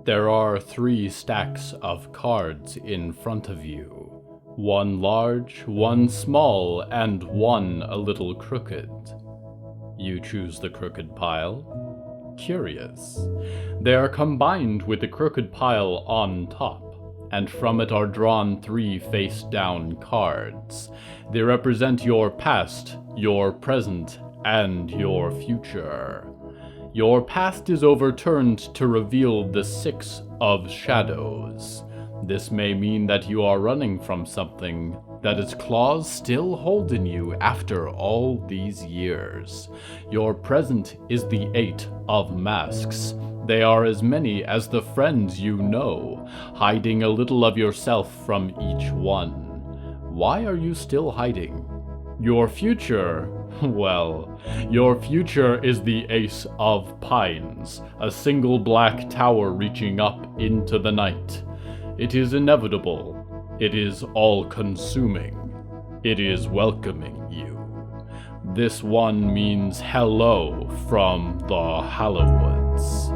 There are 3 stacks of cards in front of you. 1 large, 1 small, and 1 a little crooked. You choose the crooked pile. Curious. They are combined with the crooked pile on top, and from it are drawn 3 face-down cards. They represent your past, your present, and your future. Your past is overturned to reveal the 6 of shadows. This may mean that you are running from something, that its claws still hold in you after all these years. Your present is the 8 of masks. They are as many as the friends you know, hiding a little of yourself from each one. Why are you still hiding? Your future? Well, your future is the Ace of Pines, a single black tower reaching up into the night. It is inevitable. It is all-consuming. It is welcoming you. This one means hello from the Hallowoods.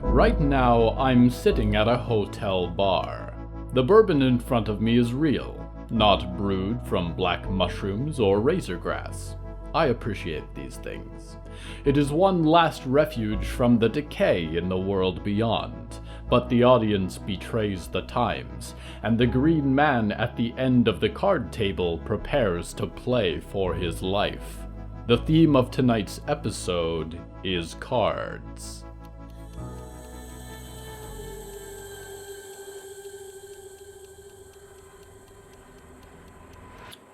Right now, I'm sitting at a hotel bar. The bourbon in front of me is real, not brewed from black mushrooms or razor grass. I appreciate these things. It is one last refuge from the decay in the world beyond, but the audience betrays the times, and the green man at the end of the card table prepares to play for his life. The theme of tonight's episode is cards.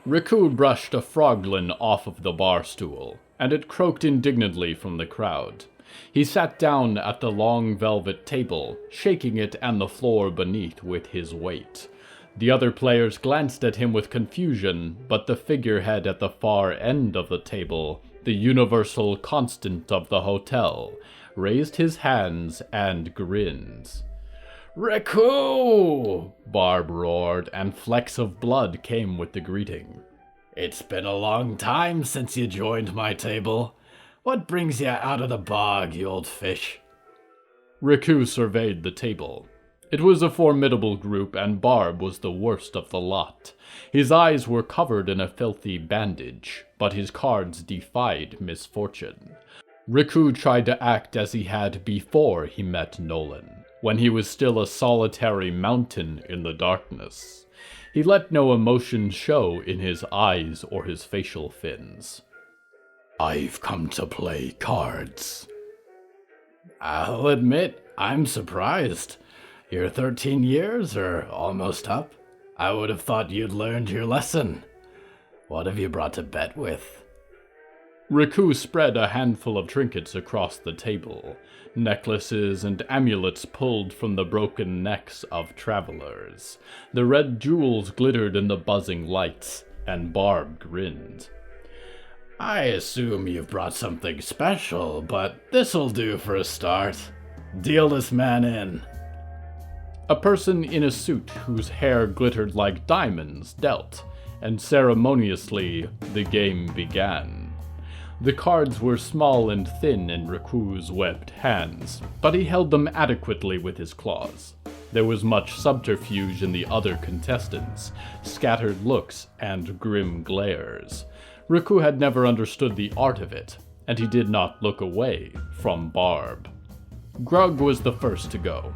Ricou brushed a froglin off of the bar stool, and it croaked indignantly from the crowd. He sat down at the long velvet table, shaking it and the floor beneath with his weight. The other players glanced at him with confusion, but the figurehead at the far end of the table, the universal constant of the hotel, raised his hands and grinned. "Ricou!" Barb roared, and flecks of blood came with the greeting. "It's been a long time since you joined my table. What brings you out of the bog, you old fish?" Ricou surveyed the table. It was a formidable group, and Barb was the worst of the lot. His eyes were covered in a filthy bandage, but his cards defied misfortune. Ricou tried to act as he had before he met Nolan, when he was still a solitary mountain in the darkness. He let no emotion show in his eyes or his facial fins. "I've come to play cards." "I'll admit, I'm surprised. You're 13 years, or almost up. I would have thought you'd learned your lesson. What have you brought to bet with?" Ricou spread a handful of trinkets across the table, necklaces and amulets pulled from the broken necks of travelers. The red jewels glittered in the buzzing lights, and Barb grinned. "I assume you've brought something special, but this'll do for a start. Deal this man in." A person in a suit whose hair glittered like diamonds dealt, and ceremoniously the game began. The cards were small and thin in Ricou's webbed hands, but he held them adequately with his claws. There was much subterfuge in the other contestants, scattered looks and grim glares. Ricou had never understood the art of it, and he did not look away from Barb. Grug was the first to go.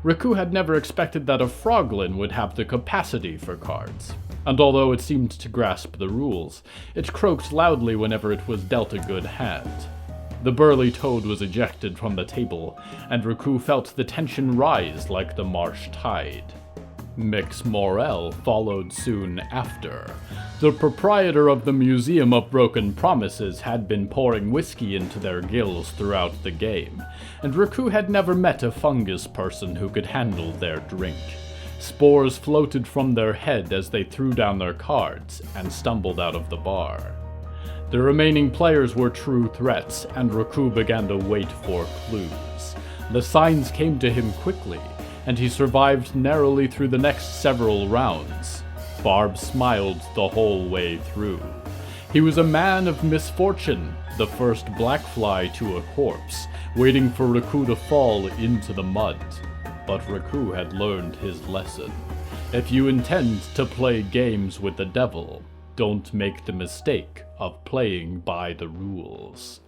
Ricou had never expected that a froglin would have the capacity for cards, and although it seemed to grasp the rules, it croaked loudly whenever it was dealt a good hand. The burly toad was ejected from the table, and Ricou felt the tension rise like the marsh tide. Mix Morel followed soon after. The proprietor of the Museum of Broken Promises had been pouring whiskey into their gills throughout the game, and Ricou had never met a fungus person who could handle their drink. Spores floated from their head as they threw down their cards and stumbled out of the bar. The remaining players were true threats, and Ricou began to wait for clues. The signs came to him quickly, and he survived narrowly through the next several rounds. Barb smiled the whole way through. He was a man of misfortune, the first black fly to a corpse, waiting for Ricou to fall into the mud. But Ricou had learned his lesson. If you intend to play games with the devil, don't make the mistake of playing by the rules.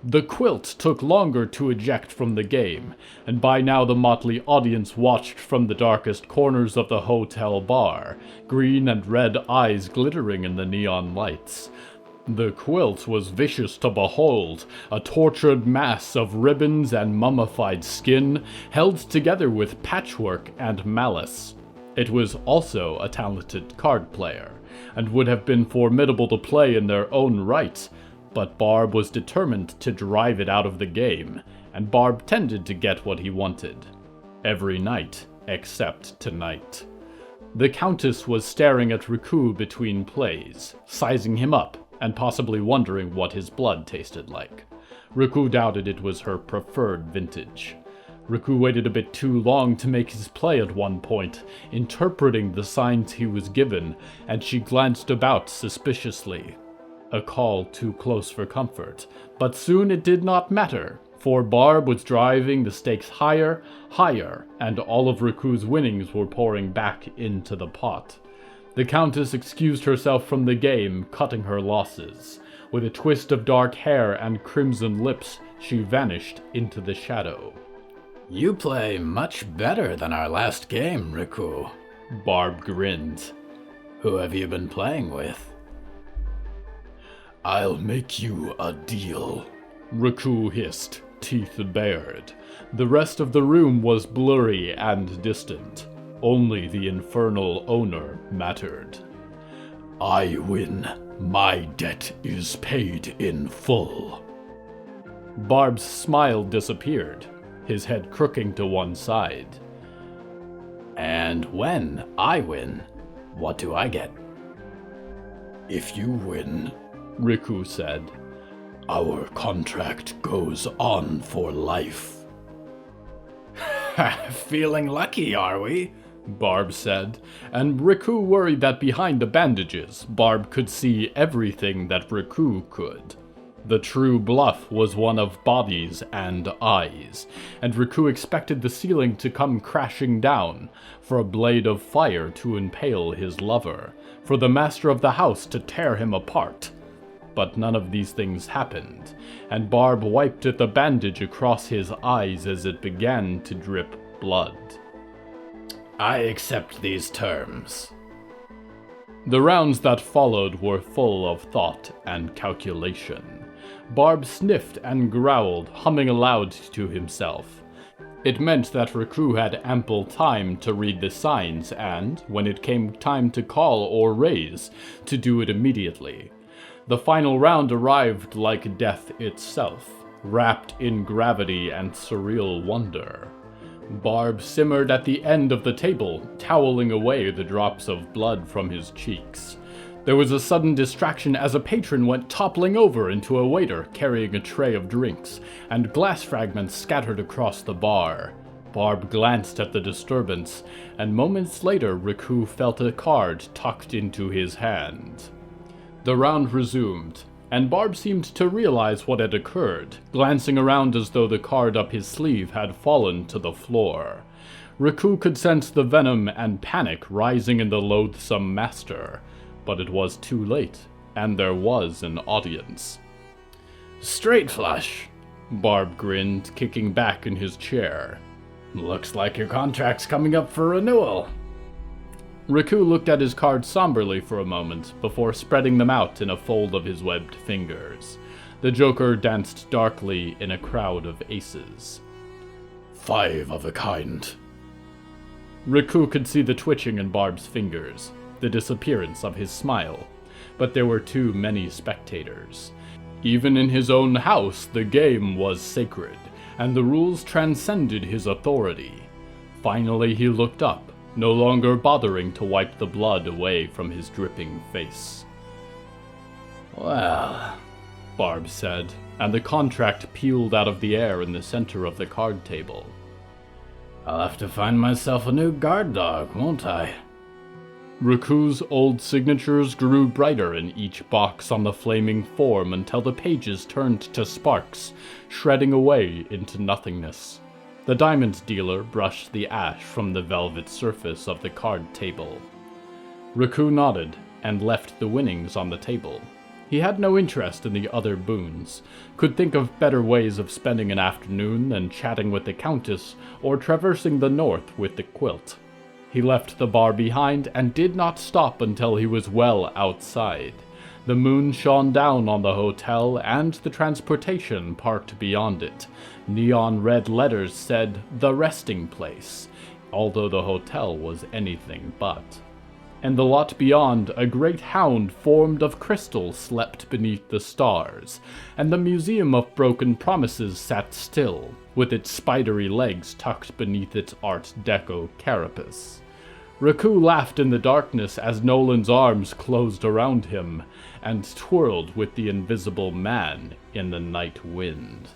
The quilt took longer to eject from the game, and by now the motley audience watched from the darkest corners of the hotel bar, green and red eyes glittering in the neon lights. The quilt was vicious to behold, a tortured mass of ribbons and mummified skin, held together with patchwork and malice. It was also a talented card player, and would have been formidable to play in their own right, but Barb was determined to drive it out of the game, and Barb tended to get what he wanted. Every night, except tonight. The Countess was staring at Ricou between plays, sizing him up, and possibly wondering what his blood tasted like. Ricou doubted it was her preferred vintage. Ricou waited a bit too long to make his play at one point, interpreting the signs he was given, and she glanced about suspiciously. A call too close for comfort, but soon it did not matter, for Barb was driving the stakes higher, and all of Ricou's winnings were pouring back into the pot. The Countess excused herself from the game, cutting her losses. With a twist of dark hair and crimson lips, she vanished into the shadow. You play much better than our last game, Ricou. Barb grinned. Who have you been playing with? I'll make you a deal, Ricou hissed, teeth bared. The rest of the room was blurry and distant. Only the infernal owner mattered. I win. My debt is paid in full. Barb's smile disappeared, his head crooking to one side. And when I win, what do I get? If you win, Ricou said, our contract goes on for life. Feeling lucky, are we? Barb said, and Ricou worried that behind the bandages, Barb could see everything that Ricou could. The true bluff was one of bodies and eyes, and Ricou expected the ceiling to come crashing down, for a blade of fire to impale his lover, for the master of the house to tear him apart. But none of these things happened, and Barb wiped at the bandage across his eyes as it began to drip blood. I accept these terms. The rounds that followed were full of thought and calculation. Barb sniffed and growled, humming aloud to himself. It meant that Ricou had ample time to read the signs and, when it came time to call or raise, to do it immediately. The final round arrived like death itself, wrapped in gravity and surreal wonder. Barb simmered at the end of the table, toweling away the drops of blood from his cheeks. There was a sudden distraction as a patron went toppling over into a waiter carrying a tray of drinks, and glass fragments scattered across the bar. Barb glanced at the disturbance, and moments later Ricou felt a card tucked into his hand. The round resumed, and Barb seemed to realize what had occurred, glancing around as though the card up his sleeve had fallen to the floor. Ricou could sense the venom and panic rising in the loathsome master, but it was too late, and there was an audience. Straight flush, Barb grinned, kicking back in his chair. Looks like your contract's coming up for renewal. Ricou looked at his cards somberly for a moment, before spreading them out in a fold of his webbed fingers. The Joker danced darkly in a crowd of aces. 5 of a kind. Ricou could see the twitching in Barb's fingers, the disappearance of his smile, but there were too many spectators. Even in his own house, the game was sacred, and the rules transcended his authority. Finally he looked up, no longer bothering to wipe the blood away from his dripping face. Well, Barb said, and the contract peeled out of the air in the center of the card table. I'll have to find myself a new guard dog, won't I? Ricou's old signatures grew brighter in each box on the flaming form until the pages turned to sparks, shredding away into nothingness. The diamond dealer brushed the ash from the velvet surface of the card table. Ricou nodded and left the winnings on the table. He had no interest in the other boons, could think of better ways of spending an afternoon than chatting with the Countess or traversing the north with the quilt. He left the bar behind and did not stop until he was well outside. The moon shone down on the hotel and the transportation parked beyond it. Neon red letters said, "The Resting Place," although the hotel was anything but. And the lot beyond, a great hound formed of crystal slept beneath the stars, and the Museum of Broken Promises sat still, with its spidery legs tucked beneath its Art Deco carapace. Ricou laughed in the darkness as Nolan's arms closed around him, and twirled with the invisible man in the night wind.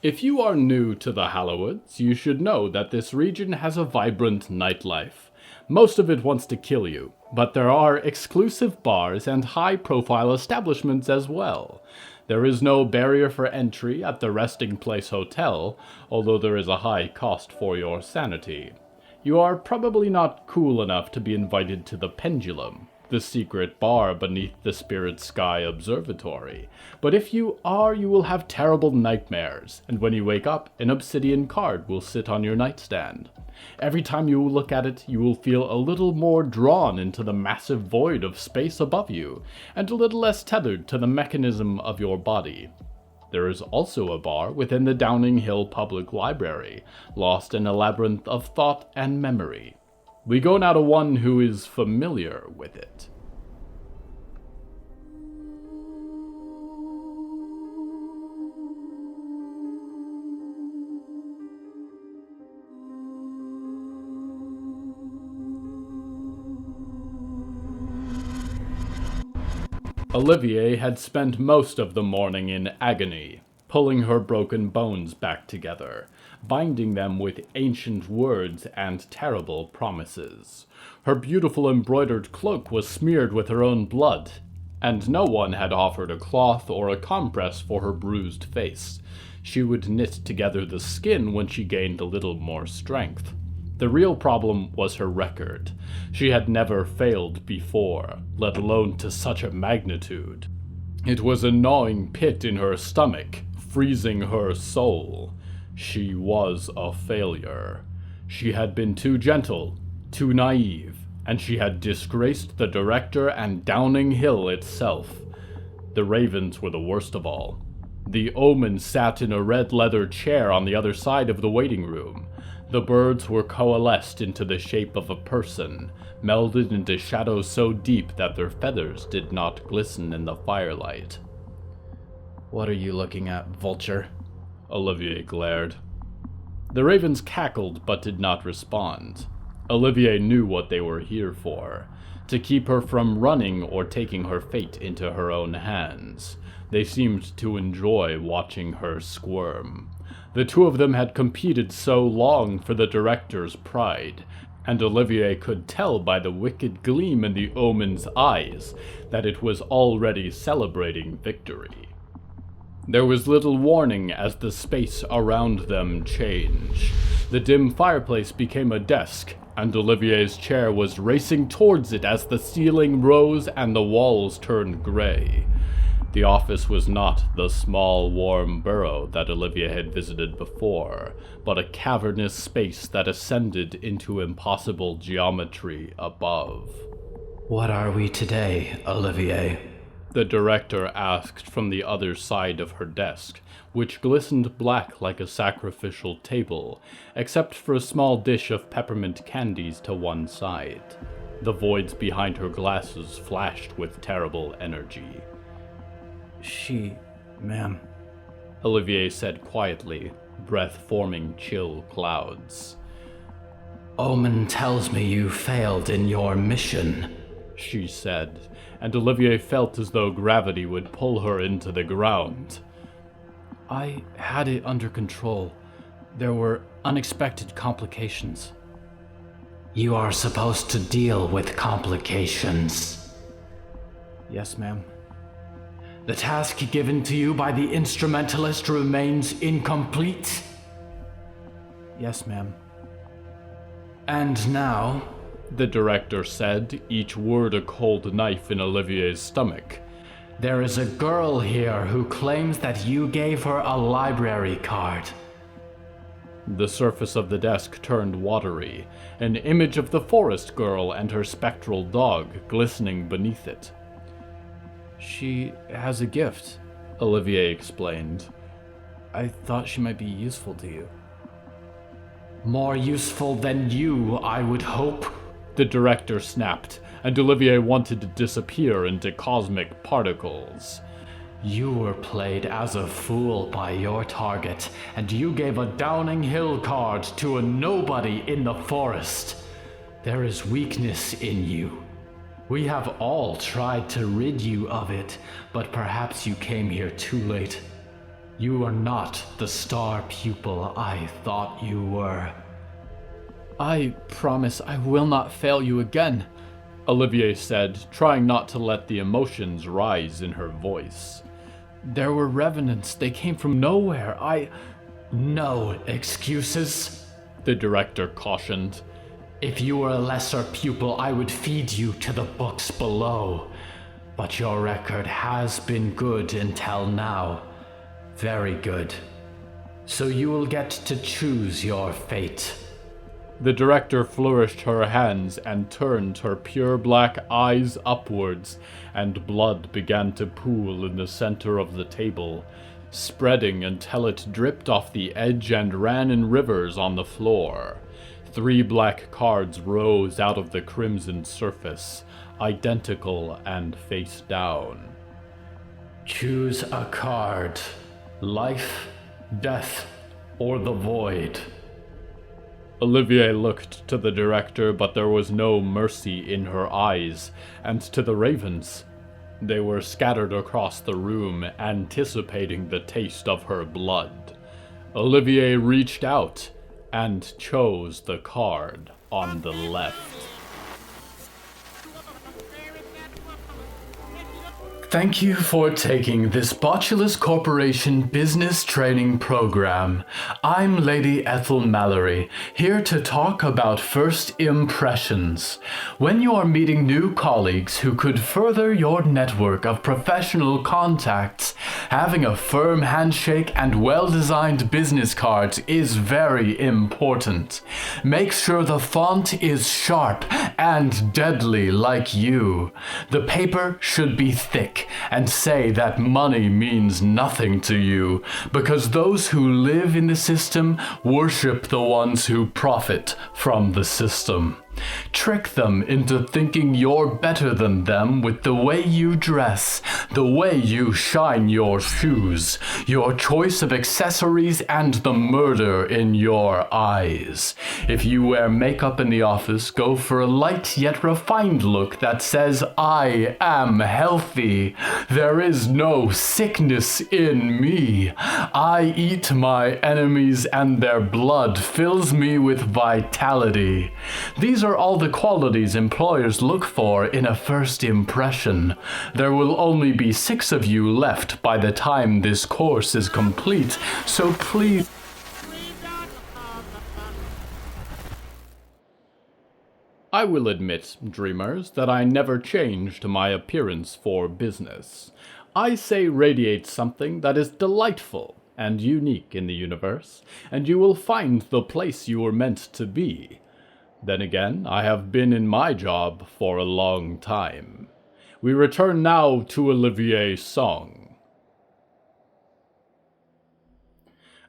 If you are new to the Hallowoods, you should know that this region has a vibrant nightlife. Most of it wants to kill you, but there are exclusive bars and high-profile establishments as well. There is no barrier for entry at the Resting Place Hotel, although there is a high cost for your sanity. You are probably not cool enough to be invited to the Pendulum, the secret bar beneath the Spirit Sky Observatory. But if you are, you will have terrible nightmares, and when you wake up, an obsidian card will sit on your nightstand. Every time you look at it, you will feel a little more drawn into the massive void of space above you, and a little less tethered to the mechanism of your body. There is also a bar within the Downing Hill Public Library, lost in a labyrinth of thought and memory. We go now to one who is familiar with it. Olivier had spent most of the morning in agony, pulling her broken bones back together, binding them with ancient words and terrible promises. Her beautiful embroidered cloak was smeared with her own blood, and no one had offered a cloth or a compress for her bruised face. She would knit together the skin when she gained a little more strength. The real problem was her record. She had never failed before, let alone to such a magnitude. It was a gnawing pit in her stomach, freezing her soul. She was a failure. She had been too gentle, too naive, and she had disgraced the director and Downing Hill itself. The ravens were the worst of all. The omen sat in a red leather chair on the other side of the waiting room. The birds were coalesced into the shape of a person, melded into shadows so deep that their feathers did not glisten in the firelight. What are you looking at, vulture? Olivier glared. The ravens cackled but did not respond. Olivier knew what they were here for, to keep her from running or taking her fate into her own hands. They seemed to enjoy watching her squirm. The two of them had competed so long for the director's pride, and Olivier could tell by the wicked gleam in the omen's eyes that it was already celebrating victory. There was little warning as the space around them changed. The dim fireplace became a desk, and Olivier's chair was racing towards it as the ceiling rose and the walls turned gray. The office was not the small, warm burrow that Olivier had visited before, but a cavernous space that ascended into impossible geometry above. What are we today, Olivier? The director asked from the other side of her desk, which glistened black like a sacrificial table, except for a small dish of peppermint candies to one side. The voids behind her glasses flashed with terrible energy. Ma'am. Olivier said quietly, breath forming chill clouds. Omen tells me you failed in your mission, she said, and Olivier felt as though gravity would pull her into the ground. I had it under control. There were unexpected complications. You are supposed to deal with complications. Yes, ma'am. The task given to you by the instrumentalist remains incomplete? Yes, ma'am. And now, the director said, each word a cold knife in Olivier's stomach, there is a girl here who claims that you gave her a library card. The surface of the desk turned watery, an image of the forest girl and her spectral dog glistening beneath it. She has a gift, Olivier explained. I thought she might be useful to you. More useful than you, I would hope, the director snapped, and Olivier wanted to disappear into cosmic particles. You were played as a fool by your target, and you gave a Downing Hill card to a nobody in the forest. There is weakness in you. We have all tried to rid you of it, but perhaps you came here too late. You are not the star pupil I thought you were. I promise I will not fail you again, Olivier said, trying not to let the emotions rise in her voice. There were revenants. They came from nowhere. No excuses, the director cautioned. If you were a lesser pupil, I would feed you to the books below. But your record has been good until now. Very good. So you will get to choose your fate. The director flourished her hands and turned her pure black eyes upwards, and blood began to pool in the center of the table, spreading until it dripped off the edge and ran in rivers on the floor. 3 black cards rose out of the crimson surface, identical and face down. Choose a card. Life, death, or the void. Olivier looked to the director, but there was no mercy in her eyes, and to the ravens. They were scattered across the room, anticipating the taste of her blood. Olivier reached out and chose the card on the left. Thank you for taking this Botulus Corporation business training program. I'm Lady Ethel Mallory, here to talk about first impressions. When you are meeting new colleagues who could further your network of professional contacts, having a firm handshake and well-designed business cards is very important. Make sure the font is sharp and deadly like you. The paper should be thick, and say that money means nothing to you, because those who live in the system worship the ones who profit from the system. Trick them into thinking you're better than them with the way you dress, the way you shine your shoes, your choice of accessories, and the murder in your eyes. If you wear makeup in the office, go for a light yet refined look that says, I am healthy. There is no sickness in me. I eat my enemies and their blood fills me with vitality. These are all the qualities employers look for in a first impression. There will only be 6 of you left by the time this course is complete, so please... I will admit, dreamers, that I never changed my appearance for business. I say radiate something that is delightful and unique in the universe, and you will find the place you were meant to be. Then again, I have been in my job for a long time. We return now to Olivier's song.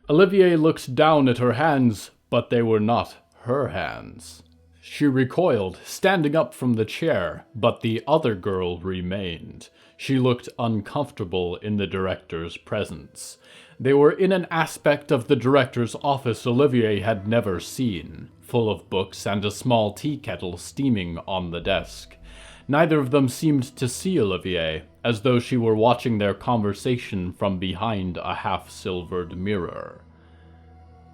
Olivier looked down at her hands, but they were not her hands. She recoiled, standing up from the chair, but the other girl remained. She looked uncomfortable in the director's presence. They were in an aspect of the director's office Olivier had never seen, full of books and a small tea kettle steaming on the desk. Neither of them seemed to see Olivier, as though she were watching their conversation from behind a half-silvered mirror.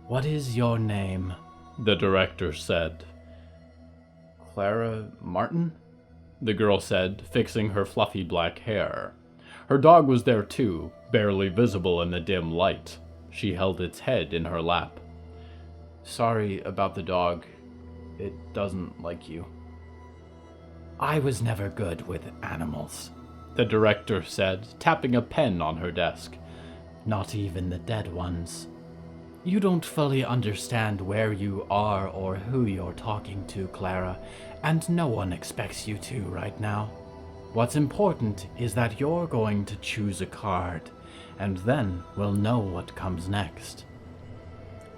"What is your name?" the director said. "Clara Martin?" the girl said, fixing her fluffy black hair. Her dog was there too, barely visible in the dim light. She held its head in her lap. "Sorry about the dog. It doesn't like you." "I was never good with animals," the director said, tapping a pen on her desk. "Not even the dead ones. You don't fully understand where you are or who you're talking to, Clara, and no one expects you to right now. What's important is that you're going to choose a card, and then we'll know what comes next."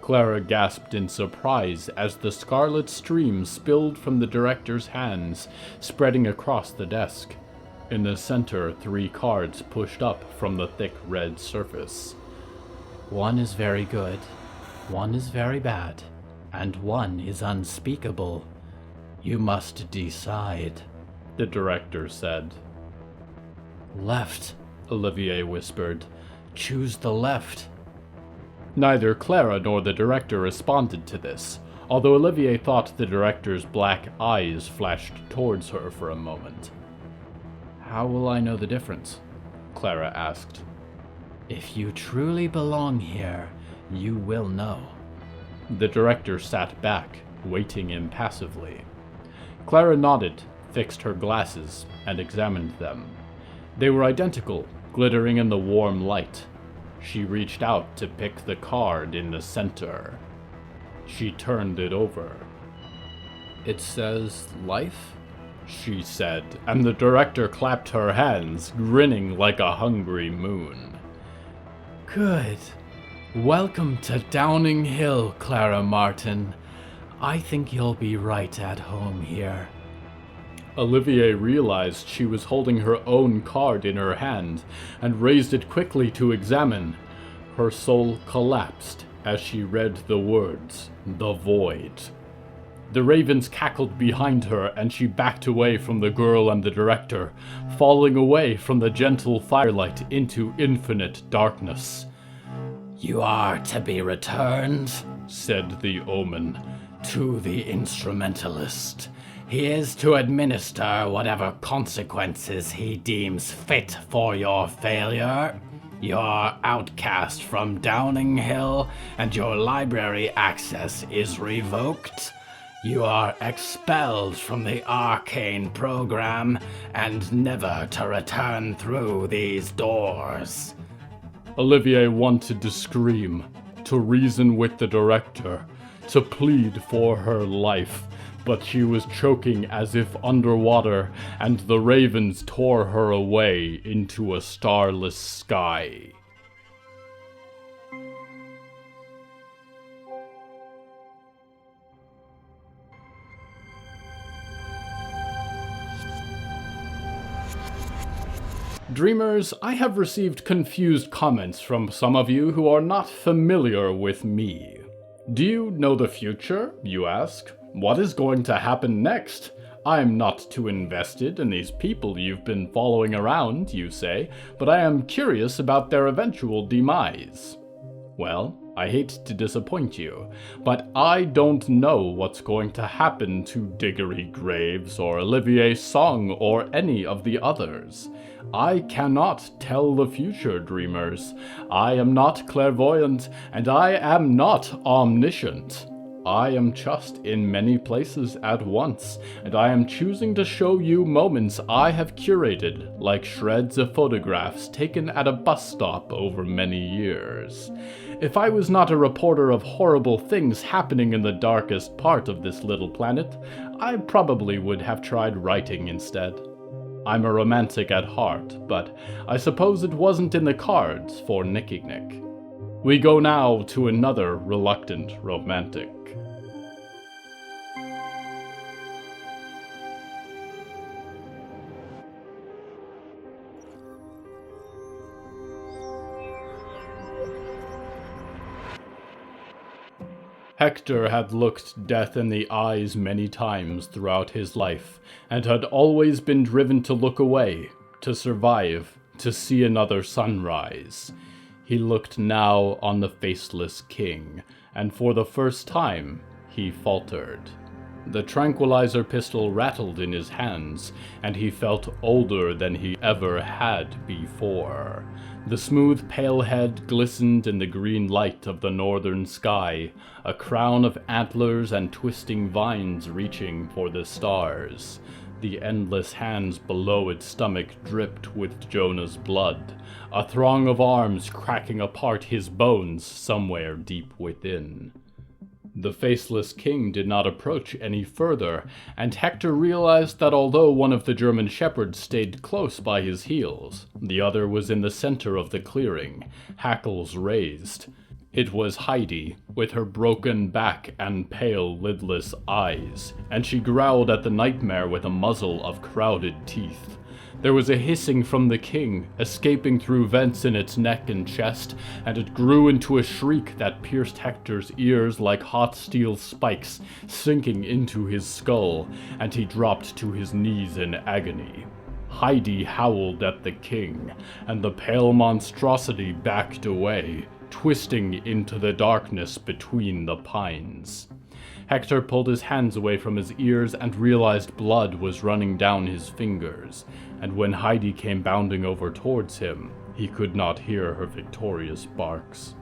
Clara gasped in surprise as the scarlet stream spilled from the director's hands, spreading across the desk. In the center, 3 cards pushed up from the thick red surface. "One is very good, one is very bad, and one is unspeakable. You must decide," the director said. "Left," Olivier whispered. "Choose the left." Neither Clara nor the director responded to this, although Olivier thought the director's black eyes flashed towards her for a moment. "How will I know the difference?" Clara asked. "If you truly belong here, you will know." The director sat back, waiting impassively. Clara nodded, fixed her glasses, and examined them. They were identical, glittering in the warm light. She reached out to pick the card in the center. She turned it over. "It says life?" she said, and the director clapped her hands, grinning like a hungry moon. "Good. Welcome to Downing Hill, Clara Martin. I think you'll be right at home here." Olivier realized she was holding her own card in her hand and raised it quickly to examine. Her soul collapsed as she read the words, "The Void." The ravens cackled behind her and she backed away from the girl and the director, falling away from the gentle firelight into infinite darkness. "You are to be returned," said the omen, "to the instrumentalist. He is to administer whatever consequences he deems fit for your failure. You're outcast from Downing Hill, and your library access is revoked. You are expelled from the arcane program, and never to return through these doors." Olivier wanted to scream, to reason with the director, to plead for her life, but she was choking as if underwater, and the ravens tore her away into a starless sky. Dreamers, I have received confused comments from some of you who are not familiar with me. Do you know the future, you ask? What is going to happen next? I'm not too invested in these people you've been following around, you say, but I am curious about their eventual demise. Well, I hate to disappoint you, but I don't know what's going to happen to Diggory Graves or Olivier Song or any of the others. I cannot tell the future, dreamers. I am not clairvoyant, and I am not omniscient. I am just in many places at once, and I am choosing to show you moments I have curated, like shreds of photographs taken at a bus stop over many years. If I was not a reporter of horrible things happening in the darkest part of this little planet, I probably would have tried writing instead. I'm a romantic at heart, but I suppose it wasn't in the cards for Nicky Nick. We go now to another reluctant romantic. Hector had looked death in the eyes many times throughout his life, and had always been driven to look away, to survive, to see another sunrise. He looked now on the faceless king, and for the first time he faltered. The tranquilizer pistol rattled in his hands, and he felt older than he ever had before. The smooth pale head glistened in the green light of the northern sky, a crown of antlers and twisting vines reaching for the stars. The endless hands below its stomach dripped with Jonah's blood, a throng of arms cracking apart his bones somewhere deep within. The faceless king did not approach any further, and Hector realized that although one of the German shepherds stayed close by his heels, the other was in the center of the clearing, hackles raised. It was Heidi, with her broken back and pale, lidless eyes, and she growled at the nightmare with a muzzle of crowded teeth. There was a hissing from the king, escaping through vents in its neck and chest, and it grew into a shriek that pierced Hector's ears like hot steel spikes, sinking into his skull, and he dropped to his knees in agony. Heidi howled at the king, and the pale monstrosity backed away, twisting into the darkness between the pines. Hector pulled his hands away from his ears and realized blood was running down his fingers, and when Heidi came bounding over towards him, he could not hear her victorious barks.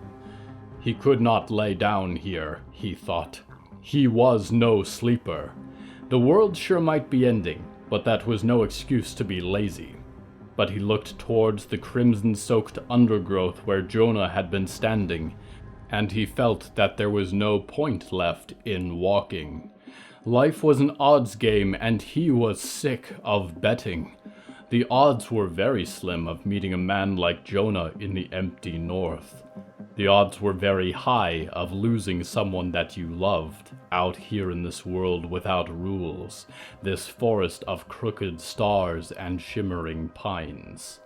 He could not lay down here, he thought. He was no sleeper. The world sure might be ending, but that was no excuse to be lazy. But he looked towards the crimson-soaked undergrowth where Jonah had been standing, and he felt that there was no point left in walking. Life was an odds game, and he was sick of betting. The odds were very slim of meeting a man like Jonah in the empty north. The odds were very high of losing someone that you loved, out here in this world without rules, this forest of crooked stars and shimmering pines.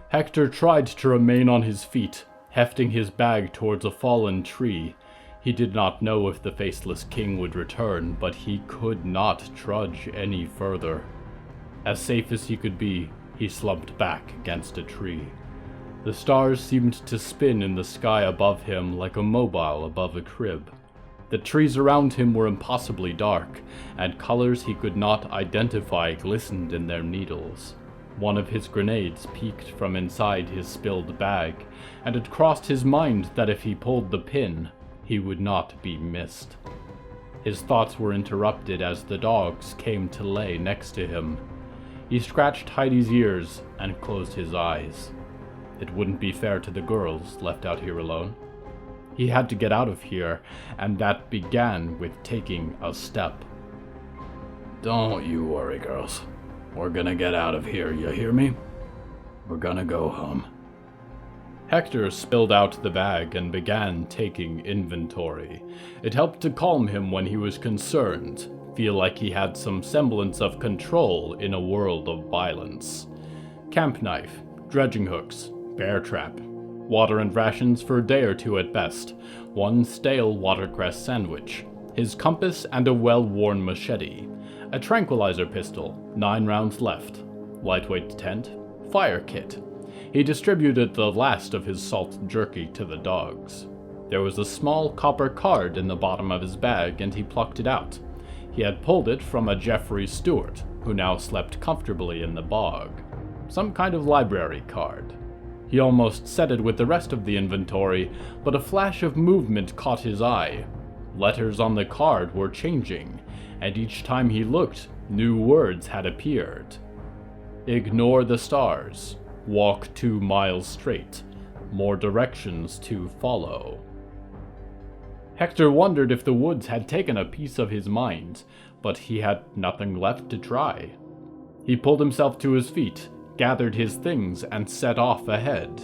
Hector tried to remain on his feet, hefting his bag towards a fallen tree. He did not know if the faceless king would return, but he could not trudge any further. As safe as he could be, he slumped back against a tree. The stars seemed to spin in the sky above him like a mobile above a crib. The trees around him were impossibly dark, and colors he could not identify glistened in their needles. One of his grenades peeked from inside his spilled bag, and it crossed his mind that if he pulled the pin, he would not be missed. His thoughts were interrupted as the dogs came to lay next to him. He scratched Heidi's ears and closed his eyes. It wouldn't be fair to the girls left out here alone. He had to get out of here, and that began with taking a step. Don't you worry, girls. We're gonna get out of here, you hear me? We're gonna go home. Hector spilled out the bag and began taking inventory. It helped to calm him when he was concerned, feel like he had some semblance of control in a world of violence. Camp knife, dredging hooks, bear trap, water and rations for a day or two at best, one stale watercress sandwich, his compass and a well-worn machete, a tranquilizer pistol, 9 rounds left, lightweight tent, fire kit. He distributed the last of his salt jerky to the dogs. There was a small copper card in the bottom of his bag, and he plucked it out. He had pulled it from a Jeffrey Stewart, who now slept comfortably in the bog. Some kind of library card. He almost set it with the rest of the inventory, but a flash of movement caught his eye. Letters on the card were changing, and each time he looked, new words had appeared. Ignore the stars. Walk 2 miles straight. More directions to follow. Hector wondered if the woods had taken a piece of his mind, but he had nothing left to try. He pulled himself to his feet, gathered his things, and set off ahead.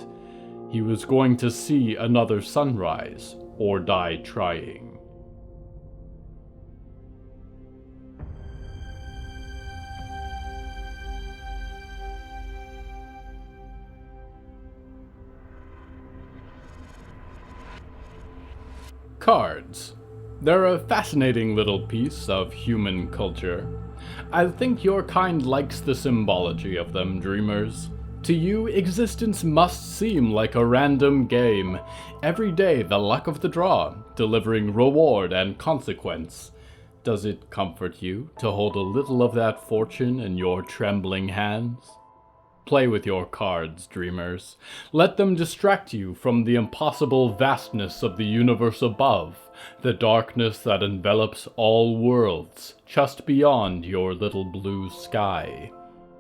He was going to see another sunrise, or die trying. Cards. They're a fascinating little piece of human culture. I think your kind likes the symbology of them, dreamers. To you, existence must seem like a random game. Every day the luck of the draw, delivering reward and consequence. Does it comfort you to hold a little of that fortune in your trembling hands? Play with your cards, dreamers. Let them distract you from the impossible vastness of the universe above, the darkness that envelops all worlds, just beyond your little blue sky.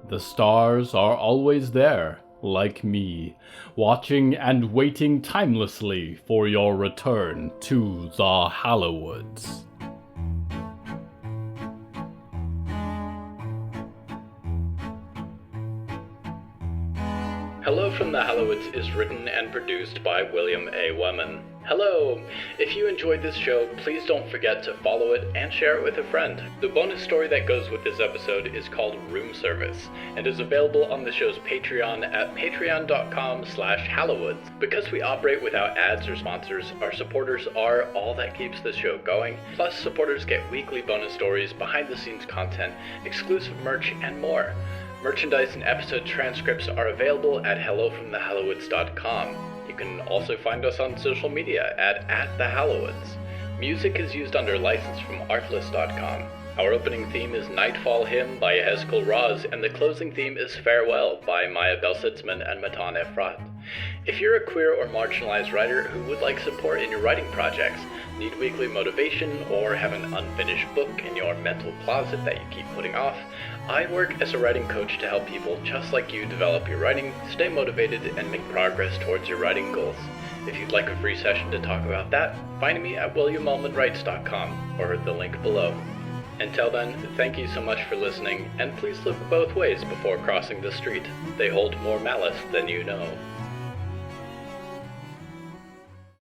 The stars are always there, like me, watching and waiting timelessly for your return to the Hallowoods. Hello from the Hallowoods is written and produced by William A. Wemman. Hello! If you enjoyed this show, please don't forget to follow it and share it with a friend. The bonus story that goes with this episode is called Room Service, and is available on the show's Patreon at patreon.com/Hallowoods. Because we operate without ads or sponsors, our supporters are all that keeps the show going. Plus, supporters get weekly bonus stories, behind-the-scenes content, exclusive merch, and more. Merchandise and episode transcripts are available at hellofromthehallowoods.com. You can also find us on social media at @thehallowoods. Music is used under license from artlist.com. Our opening theme is Nightfall Hymn by Yehezkel Raz, and the closing theme is Farewell by Maya Belsitzman and Matan Ephrat. If you're a queer or marginalized writer who would like support in your writing projects, need weekly motivation, or have an unfinished book in your mental closet that you keep putting off, I work as a writing coach to help people just like you develop your writing, stay motivated, and make progress towards your writing goals. If you'd like a free session to talk about that, find me at williamallmanwrites.com or the link below. Until then, thank you so much for listening, and please look both ways before crossing the street. They hold more malice than you know.